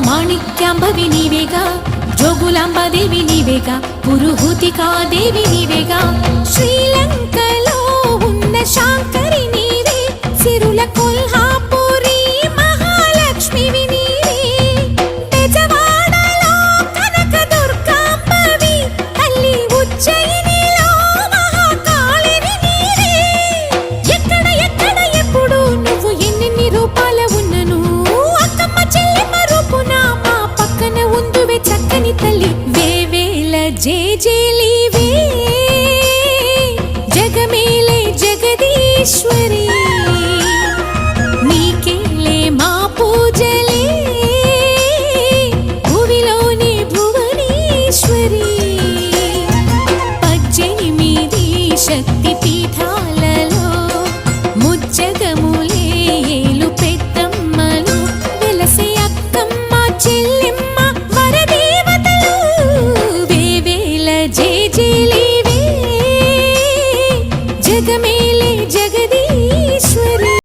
మాణిక్యాంబవి నీవేగా, జోగులాంబాదేవి నీవేగా, పురుహూతికాదేవి నీవేగా. శ్రీలంకలో ఉన్న శాంకరి నీవే, సిరుల కొల్హాపురి మహాలక్ష్మివి నీవే. బెజవాడలో కనక దుర్గాంబవి, తల్లి ఉజ్జయినిలో మహాకాళిని నీవే. ఎక్కడ ఎక్కడ ఎప్పుడు నువ్వు ఎన్నెన్ని రూపాల ఉన్నను, అక్కమ్మ చెల్లెమ్మ రూపున మా పక్కన ఉందువే చక్కని తల్లి. వేవేల జేజేలివే, జగమేలే జగదీశ్వరి, నీకేలే మా పూజలే, భువిలోని భువనేశ్వరి. 18 శక్తి పీఠాలలో ముజ్జగములే ఏలు పెద్దమ్మలు, వెలసే అక్కమ్మ చెల్లెమ్మ వరదేవతలు. వేవేల జేజేలి